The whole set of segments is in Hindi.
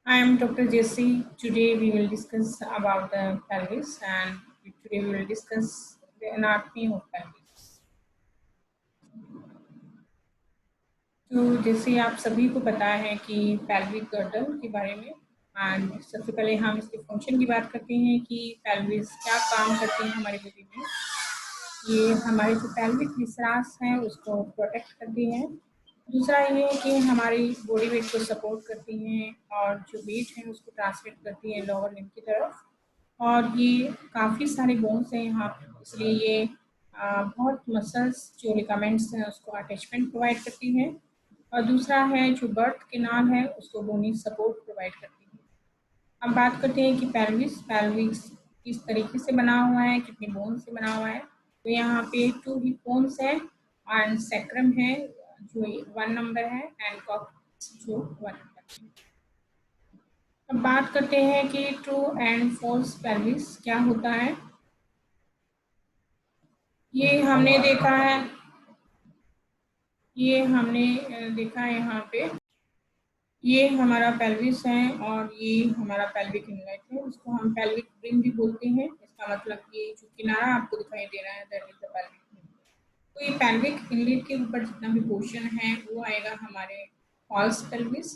I am Dr. Jesse. Today we will discuss about the pelvis, and today we will discuss the anatomy of pelvis. तो जैसे आप सभी को पता है कि pelvic girdle के बारे में, एंड सबसे पहले हम इसके फंक्शन की बात करते हैं कि pelvis क्या काम करती है हमारे बॉडी में। ये हमारे जो pelvic विसरास है उसको प्रोटेक्ट करती है। दूसरा ये है कि हमारी बॉडी वेट को सपोर्ट करती हैं और जो वेट है उसको ट्रांसमिट करती है लोअर लिम्ब की तरफ। और ये काफ़ी सारे बोन्स हैं यहाँ पे, इसलिए ये बहुत मसल्स जो लिगामेंट्स हैं उसको अटैचमेंट प्रोवाइड करती है। और दूसरा है जो बर्थ केनाल है उसको बोनी सपोर्ट प्रोवाइड करती है। अब बात करते हैं कि pelvis किस तरीके से बना हुआ है, कितने बोन से बना हुआ है। तो यहाँ पे 2 हिप बोन्स है एंड सैक्रम है जो 1 नंबर है एंड कॉक्स जो 1 नंबर है। अब बात करते हैं कि ट्रू एंड फॉल्स pelvis क्या होता है। ये हमने देखा है यहाँ पे, ये हमारा पेल्विस है और ये हमारा पेल्विक इनलेट है। इसको हम पेल्विक ब्रिम भी बोलते हैं। इसका मतलब ये जो किनारा आपको दिखाई दे रहा है that is the pelvic brim. तो ये पेल्विक इनलेट के ऊपर जितना भी पोर्शन है वो आएगा हमारे फॉल्स पेल्विस।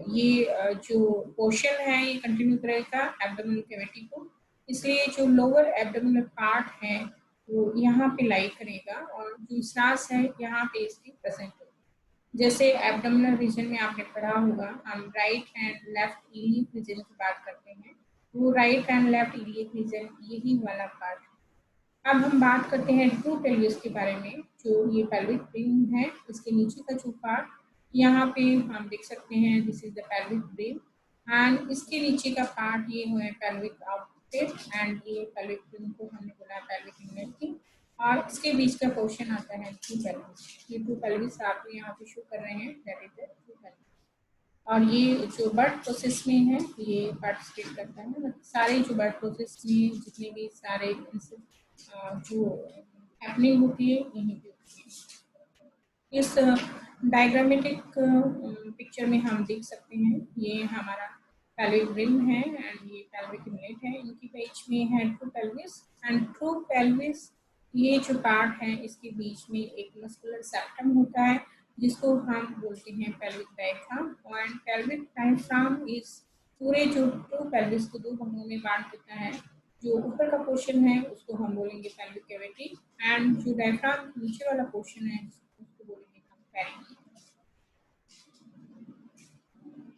ये जो पोर्शन है ये कंटिन्यू करेगा एब्डोमिनल कैविटी को, इसलिए जो लोअर एब्डोमिनल पार्ट है वो यहाँ पे लाई करेगा और जो सांस है यहाँ पे इसकी प्रेजेंट होगी। जैसे एब्डोमिनल रीजन में आपने पढ़ा होगा, हम right and left iliac region की बात करते हैं, वो right and left iliac region यही वाला पार्ट है। अब हम बात करते हैं ट्रू पेल्विस के बारे में। जो ये पेल्विक ब्रिम है इसके नीचे का जो पार्ट यहाँ पे हम देख सकते हैं, this is the pelvic brim and इसके नीचे का पार्ट ये है पेल्विक आउटलेट एंड ये पेल्विक ब्रिम को हमने बोला पेल्विक इनलेट की। और इसके बीच का पोर्शन आता है ट्रू पेल्विस। ये ट्रू पेल्विस आप यहाँ पे शो कर रहे हैं, that is the true pelvis. और ये जो बर्थ प्रोसेस में है ये पार्टिसिपेट करता है, मतलब सारे जो बर्थ प्रोसेस में जितने भी सारे जो हैपनिंग होती है यहीं पे होती है। इस डायग्रामेटिक पिक्चर में हम देख सकते हैं ये हमारा पेल्विक ब्रिम है एंड ये पेल्विक इनलेट है, इनके बीच में है true pelvis and true pelvis ये जो पार्ट है इसके बीच में एक मस्कुलर सेप्टम होता है जिसको हम बोलते हैं pelvic diaphragm. And pelvic diaphragm इस पूरे जो ट्रू पेल्विस को 2 भागों में बांट देता है। जो ऊपर का पोर्शन है उसको हम बोलेंगे पेल्विक कैविटी एंड जो डायफ्राम नीचे वाला पोर्शन है उसको बोलेंगे हम पेरिनियम।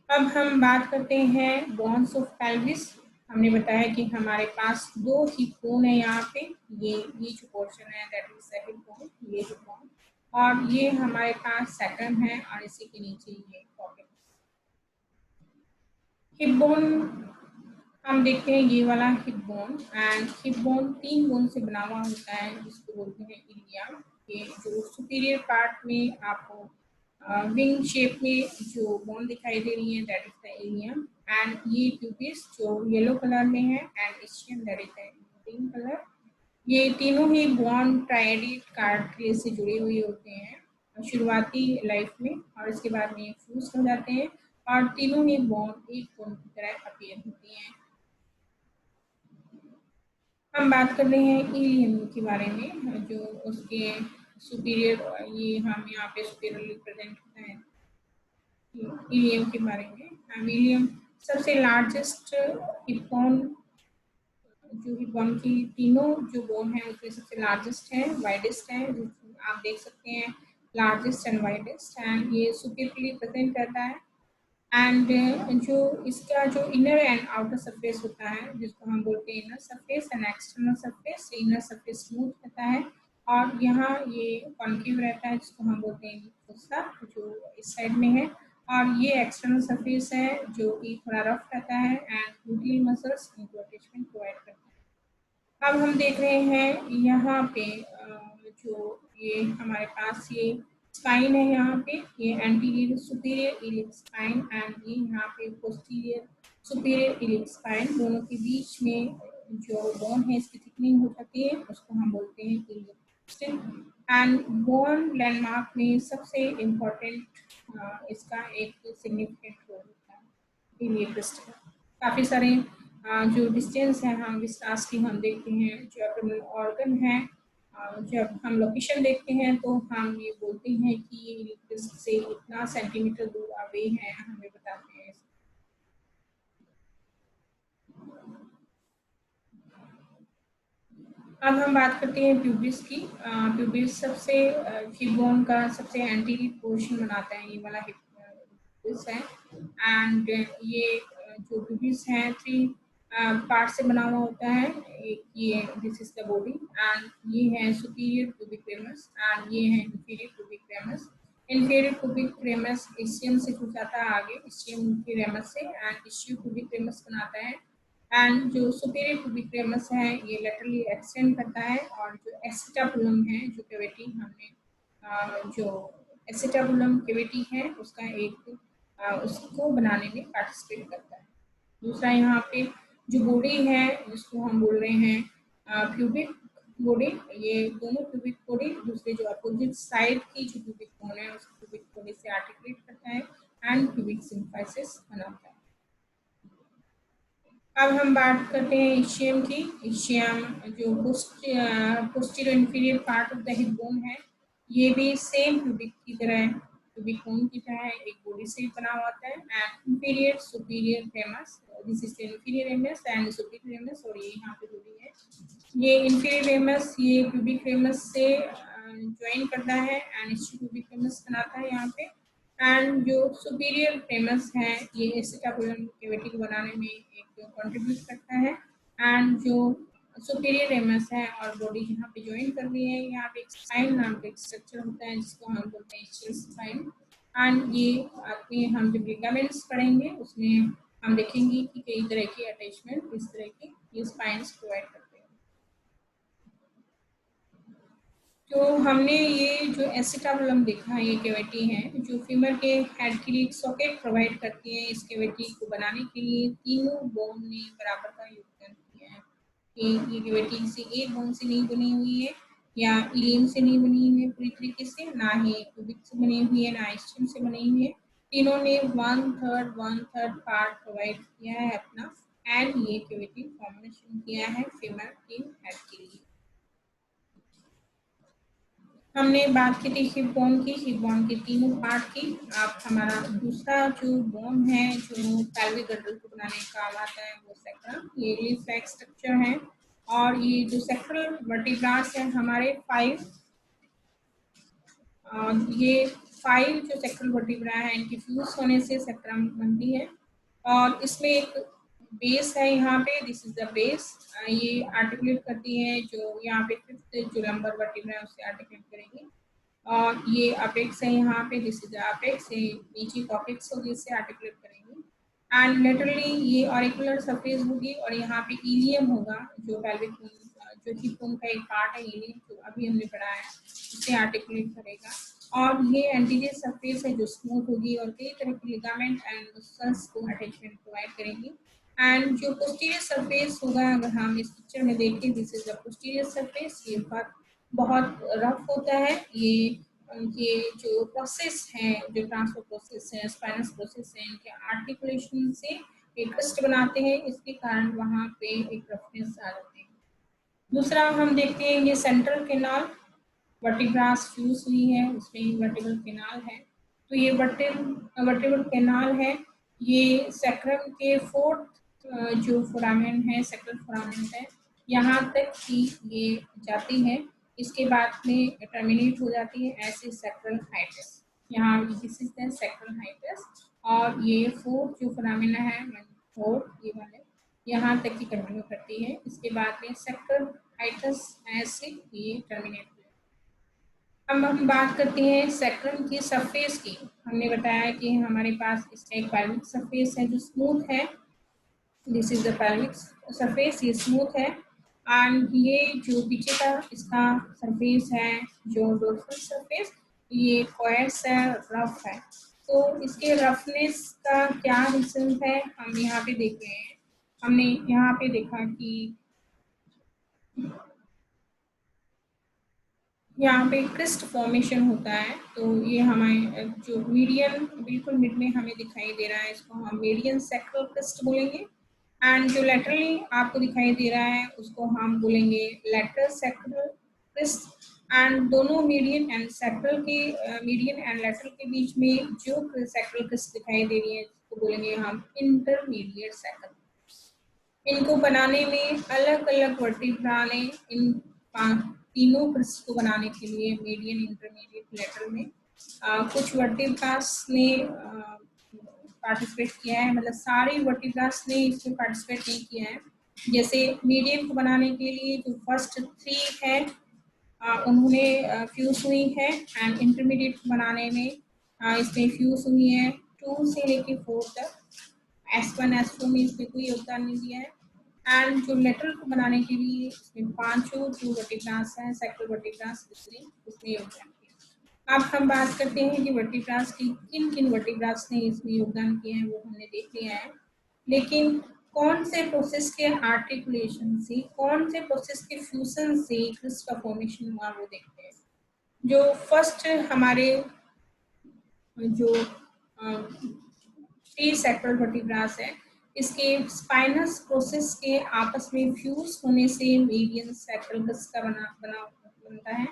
अब हम बात करते हैं बोन्स ऑफ पेल्विस। हमने बताया कि हमारे पास 2 हिप बोन है यहाँ पे, ये जो पोर्शन है दैट इज हिप बोन, ये हिप बोन, और ये हमारे पास सैक्रम है और इसी के नीचे ये पॉकेट। हिप बोन हम देखते हैं ये वाला hip bone and hip bone 3 bone से बना हुआ होता है जिसको बोलते हैं इलियम। ये जो सुपीरियर पार्ट में आपको विंग शेप में जो बोन दिखाई दे रही है that is the ilium and ये प्यूबिस जो येलो कलर में है and ischium that is the green colour. ये तीनों ही बोन ट्रायडिक कार्टिलेज से जुड़े हुए होते हैं शुरुआती लाइफ में और इसके बाद में फ्यूज हो जाते हैं और तीनों ही बोन एक बोन की तरह अपीयर होती हैं। हम बात कर रहे हैं इलियम के बारे में, जो उसके सुपीरियर, ये हम यहाँ पे सुपीरियर प्रेजेंट होता है इलियम के बारे में। इलियम सबसे लार्जेस्ट हिप बोन, जो हिप बोन की तीनों जो बोन है उसमें सबसे लार्जेस्ट है, वाइडेस्ट है, जो आप देख सकते हैं लार्जेस्ट एंड वाइडेस्ट, एंड ये सुपीरियरली प्रेजेंट करता है। एंड जो इसका जो इनर एंड आउटर सरफेस होता है जिसको हम बोलते हैं inner surface and external surface. Inner surface smooth रहता है और यहाँ ये कॉन्केव रहता है जिसको हम बोलते हैं फोसा, जो इस साइड में है, और ये एक्सटर्नल सरफेस है जो कि थोड़ा रफ रहता है एंड ग्लूटियल मसल्स इनको अटैचमेंट प्रोवाइड करता है। अब हम देख रहे हैं यहाँ पे जो ये हमारे पास ये स्पाइन है, यहाँ पे ये anterior superior iliac spine and ये यहाँ पे पोस्टीरियर सुपीरियर इलिक स्पाइन, दोनों के बीच में जो बोन है इसकी थिकनिंग हो जाती है उसको हम बोलते हैं इलियक। एंड बोन लैंडमार्क में सबसे इम्पोर्टेंट इसका एक सिग्निफिकेंट रोल होता है। इलियोक्रिस्ट का। काफ़ी सारे जो डिस्टेंस है हम विस्तास की हम देखते हैं, जो एब्डोमिनल ऑर्गन है, जब हम लोकेशन देखते हैं तो हम ये बोलते हैं कि ये इलियोक्रिस्ट से इतना सेंटीमीटर दूर अवे है, हमें बताते हैं। अब हम बात करते हैं प्यूबिस की। प्यूबिस सबसे हिप बोन का सबसे एंटीरियर पोर्शन बनाता है, ये वाला हिप प्यूबिस है। एंड ये जो प्यूबिस है 3 पार्ट से बना हुआ होता है। एक ये this is the body, and ये है सुपीरियर प्यूबिक रेमस, एंड ये है inferior pubic ramus. Inferior pubic ramus ischium से जुड़ जाता है आगे, इस्चियम की रेमस से, एंड इस्चियो प्यूबिक रेमस बनाता है। एंड जो सुपीरियर प्यूबिक रेमस है ये लेटरली एक्सटेंड करता है, और जो एसिटाबुलम है, जो कैविटी हमने जो एसिटाबुलम कैविटी है उसका एक उसको बनाने में पार्टिसिपेट करता है। दूसरा यहाँ पे जो बॉडी है जिसको हम बोल रहे हैं प्यूबिक बॉडी, ये दोनों प्यूबिक बॉडी दूसरे जो अपोजिट साइड की जो प्यूबिक बोन है उस प्यूबिक बॉडी से आर्टिकुलेट करता है एंड प्यूबिक सिम्फाइसिस बनाता है। अब हम बात करते हैं इशियम की। इशियम जो posterior inferior part of the hip bone है, ये भी सेम प्यूबिक की तरह प्यूबिक बोन की तरह एक बॉडी से बना हुआ होता है। And inferior superior famous, this is inferior ramus and superior ramus, और ये यहाँ पे बॉडी है। ये इंफीरियर रेमस ये प्यूबिक रेमस से ज्वाइन करता है एंड इससे प्यूबिक रेमस बनाता है यहाँ पे। एंड जो सुपीरियर फेमस है ये एसिटाबुलम कैविटी को बनाने में एक कंट्रीब्यूट करता है। एंड जो सुपीरियर रेमस है और बॉडी यहाँ पे ज्वाइन कर रही है, यहाँ पे एक स्पाइन नाम का एक स्ट्रक्चर होता है जिसको हम बोलते हैं स्टिल स्पाइन। एंड ये आपके हम जब लिगामेंट्स पढ़ेंगे उसमें हम देखेंगे कि कई तरह की अटैचमेंट इस तरह की ये स्पाइन्स प्रोवाइड करते हैं। तो हमने ये जो एसिटाबुलम देखा है, ये कैविटी है जो फीमर के हेड के लिए एक सॉकेट प्रोवाइड करती है। इस कैविटी को बनाने के लिए तीनों बोन ने बराबर का योगदान किया है। कि ये कैविटी से एक बोन से नहीं बनी हुई है या इलियम से नहीं बनी हुई है पूरी तरीके से, ना ही क्यूबिक से बनी हुई है, ना इस्चियम से बनी हुई है। तीनों ने 1/3 पार्ट प्रोवाइड किया है अपना, एंड ये कैविटी फॉर्मेशन किया है फीमर के हेड के लिए। हमने बात की थी हिप बोन की, हिप बोन के तीनों पार्ट की। अब हमारा दूसरा जो बोन है जो पैल्विक गर्डल को बनाने का काम आता है वो सेक्रम, ये लीफ लाइक स्ट्रक्चर है। और ये जो सेक्रल वर्टिब्रास है हमारे 5, ये 5 जो सेक्रल वर्टिब्रा है इनकी फ्यूज होने से सेक्रम बनती है। और इसमें एक बेस है यहाँ पे, दिस इज द बेस, ये आर्टिकुलेट करती है जो यहाँ पे 5th जो लंबर वर्टिब्रा है उससे आर्टिकुलेट करेगी। और ये अपेक्स है यहाँ पे, दिस इज अपेक्स, ये नीचे कॉर्टेक्स होगी इससे आर्टिकुलेट करेंगे। एंड लेटरली ये ऑरिकुलर सरफेस होगी और यहाँ पे इलियम होगा जो पेल्विक जो हिप बोन का एक पार्ट है, इलियम जो अभी हमने पढ़ा है उससे आर्टिकुलेट करेगा। और ये एंटीरियर सरफेस है जो स्मूथ होगी और कई तरह के लिगामेंट एंड मसल्स को अटैचमेंट प्रोवाइड करेंगी। एंड जो पोस्टीरियर सरफेस होगा, अगर हम इस पिक्चर में देखें, this is the posterior surface, ये बहुत रफ होता है। ये जो प्रोसेस है, जो ट्रांसफर प्रोसेस है, स्पाइनस प्रोसेस है, इनके आर्टिकुलेशन से एक ट्रस्ट बनाते हैं, इसके कारण वहाँ पे एक रफनेस आ जाती है। दूसरा हम देखते हैं ये सेंट्रल केनाल, वर्टिब्रास फ्यूज हुई है उसमें वर्टिब्रल केनाल है। तो ये वर्टिब्रल केनाल है, ये सैक्रम के 4th जो फोरामेन है, सैक्रल फोरामेन है, यहाँ तक ही ये जाती है। इसके बाद में टर्मिनेट हो जाती है ऐसे सैक्रल हाइटस, यहाँ this is the sacral hiatus. और ये 4th जो फोरामेना है 4th ये वाले यहाँ तक ही कंटिन्यू करती है। इसके बाद में सैक्रल हाइटस ऐसे ये टर्मिनेट हो। अब हम बात करते हैं सैक्रम की सरफेस की। हमने बताया कि हमारे पास इसका एक पैल्विक सरफेस है जो स्मूथ है, this is the pelvic surface, ये स्मूथ है। एंड ये जो पीछे का इसका सरफेस है जो डोर्सल सरफेस, ये क्वाइस है, रफ है। तो इसके रफनेस का क्या रीजन है हम यहाँ पे देख रहे हैं। हमने यहाँ पे देखा कि यहाँ पे क्रिस्ट फॉर्मेशन होता है, तो ये हमारे जो मीडियन बिल्कुल मिड में हमें दिखाई दे रहा है, इसको हम मीडियन सैक्रल क्रिस्ट बोलेंगे। एंड जो लेटरली आपको दिखाई दे रहा है उसको हम बोलेंगे लेटरल सैक्रल क्रिस्ट। एंड दोनों मीडियन एंड सैक्रल के मीडियन एंड लेटरल के बीच में जो सैक्रल क्रिस्ट दिखाई दे रही है उसको बोलेंगे हम इंटरमीडिएट सैक्रल। इनको बनाने में अलग अलग वर्टिब्रा ने इन तीनों क्रिस्ट को बनाने के लिए मीडियन इंटरमीडिएट लेटरल में कुछ वर्टिब्रास ने पार्टिसिपेट किया है, मतलब सारे वर्टिब्रास ने इसमें पार्टिसिपेट नहीं किया है। जैसे मीडियन को बनाने के लिए जो फर्स्ट 3 है उन्होंने फ्यूज हुई है, एंड इंटरमीडिएट को बनाने में इसमें फ्यूज हुई है 2 से लेके 4 तक। S1 S2 में इसमें कोई योगदान नहीं दिया है। एंड जो लेटरल को बनाने के लिए इसमें 5 जो वर्टिब्रास हैं सैक्रल वर्टिब्रास इसमें योगदान किया। अब हम बात करते हैं कि वर्टिब्रास की किन किन वर्टिब्रास ने इसमें योगदान किए हैं, वो हमने देख लिया है। लेकिन कौन से प्रोसेस के आर्टिकुलेशन से, कौन से प्रोसेस के फ्यूजन से क्रिस्ट का फॉर्मेशन हुआ वो देखते हैं। जो फर्स्ट हमारे जो टी सैक्रल वर्टिब्रास है, इसके स्पाइनस प्रोसेस के आपस में फ्यूज होने से मीडियन सैक्रल क्रिस्ट का बनता है।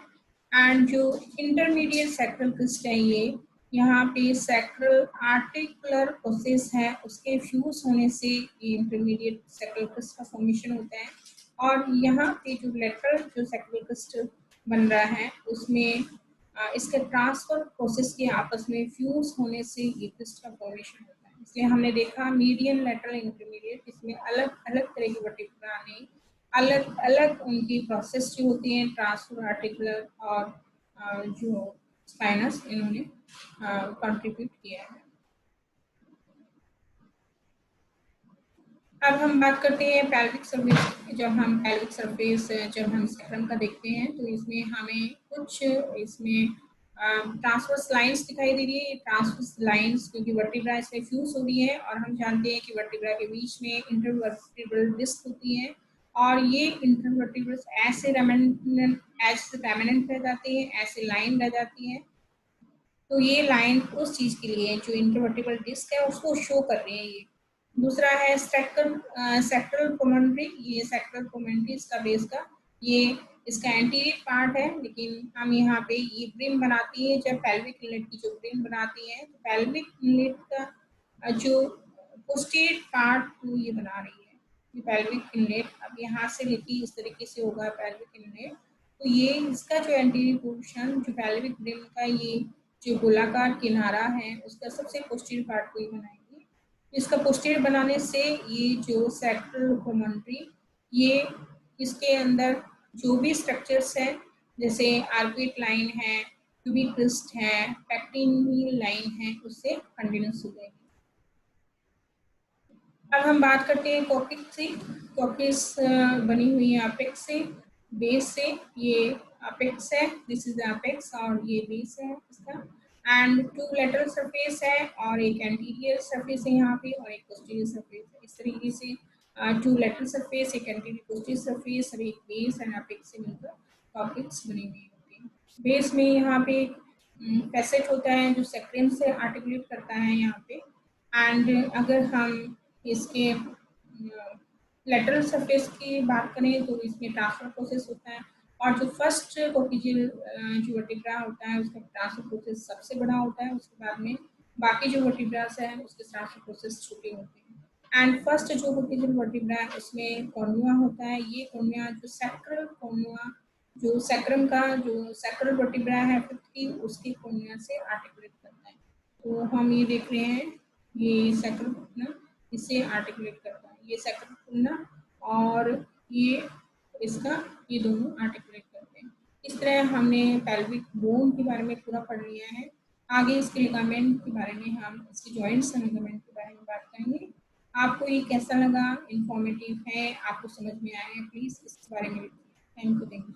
एंड जो इंटरमीडिएट सैक्रल क्रिस्ट है ये यहाँ पे सैक्रल आर्टिकुलर प्रोसेस है उसके फ्यूज होने से ये इंटरमीडिएट सैक्रल क्रिस्ट का फॉर्मेशन होता है। और यहाँ पे जो लेटरल जो सैक्रल क्रिस्ट बन रहा है उसमें इसके ट्रांसफर प्रोसेस के आपस में फ्यूज होने से ये क्रिस्ट का फॉर्मेशन होता है। इसलिए हमने देखा मीडियन लेटरल इंटरमीडिएट इसमें अलग अलग तरह की वर्टिब्रा ने अलग अलग उनकी प्रोसेस जो होती हैं ट्रांसफर आर्टिकुलर और जो स्पाइनस इन्होंने कंट्रीब्यूट किया है। अब हम बात करते हैं पेल्विक सरफेस। जब हम सैक्रम का देखते हैं तो इसमें हमें कुछ इसमें ट्रांसवर्स लाइंस दिखाई दे रही है। ट्रांसवर्स लाइंस क्योंकि वर्टिब्रा इसमें फ्यूज हो रही है और हम जानते हैं कि वर्टिब्रा के बीच में इंटरवर्टिब्रल डिस्क होती है और ये इंटरवर्टिब्रल्स ऐसे रेमिनेंट रह जाती है, ऐसे लाइन रह जाती है। तो ये लाइन उस चीज के लिए जो इंटरवर्टिब्रल डिस्क है उसको शो कर रही है। ये दूसरा है सैक्रल प्रोमोनरी। ये सैक्रल प्रोमोनरी इसका बेस का ये इसका एंटीरियर पार्ट है, लेकिन हम यहाँ पे ये ब्रिम बनाती है। जब पेल्विक इनलेट की जो ब्रिम बनाती है तो पेल्विक इनलेट का जो पोस्टीरियर पार्ट को ये बना रही है। ये पेल्विक इनलेट अब यहाँ से लेके इस तरीके से होगा पेल्विक इनलेट। तो ये इसका जो एंटीरियर पोर्शन जो पेल्विक ब्रिम का ये जो गोलाकार किनारा है उसका सबसे पोस्टीरियर पार्ट को ही बनाएंगे। इसका पोस्टीरियर बनाने से ये जो सैक्रल प्रोमोनरी ये इसके अंदर जो भी स्ट्रक्चर्स हैं जैसे आर्कुएट लाइन है, क्यूबिक क्रिस्ट है, पैक्टिनियल लाइन है, उससे कंटिन्यूस हो जाएगी। अब हम बात करते हैं कॉकिस से। कॉकिस बनी हुई है अपेक्स से, बेस से। ये अपेक्स है, दिस इज अपेक्स और ये बेस है इसका। एंड 2 लेटरल सरफेस है और एक एंटीरियर सरफेस है यहाँ पे और एक पोस्टीरियर सरफेस है। इस तरीके से 2 लेटरल सरफेस, एक एंटीरियर पोस्टीरियर सरफेस और एक बेस एंड अपेक्स से मिलकर कॉकिस बनी हुई होती है। बेस में यहाँ पे फैसेट होता है जो सैक्रम से आर्टिकुलेट करता है यहाँ पे। एंड अगर हम इसके लेटरल सरफेस की बात करें तो इसमें ट्रांसफर प्रोसेस होता है और जो फर्स्ट कोटिजियल जो वर्टिब्रा होता है उसका ट्रांसफर प्रोसेस सबसे बड़ा होता है। उसके बाद में बाकी जो वर्टिब्रास है उसके ट्रांसफर प्रोसेस छोटे होते हैं। एंड फर्स्ट जो कोटिजियल वर्टिब्रा है उसमें कॉर्नुआ होता है। ये कॉर्नुआ जो सैक्रल कॉर्नुआ जो सैक्रम का जो सैक्रल वर्टिब्रा है 50 उसके कॉर्नुआ से आर्टिकुलेट करता है। तो हम ये देख रहे हैं ये सैक्रल इसे आर्टिकुलेट करता है, ये सैक्रल खुलना और ये इसका ये दोनों आर्टिकुलेट करते हैं। इस तरह हमने पेल्विक बोन के बारे में पूरा पढ़ लिया है। आगे इसके लिगामेंट के बारे में हम इसके जॉइंट्स एंड लिगामेंट के बारे में बात करेंगे। आपको ये कैसा लगा, इंफॉर्मेटिव है, आपको समझ में आया है, प्लीज इसके बारे में थैंक यू।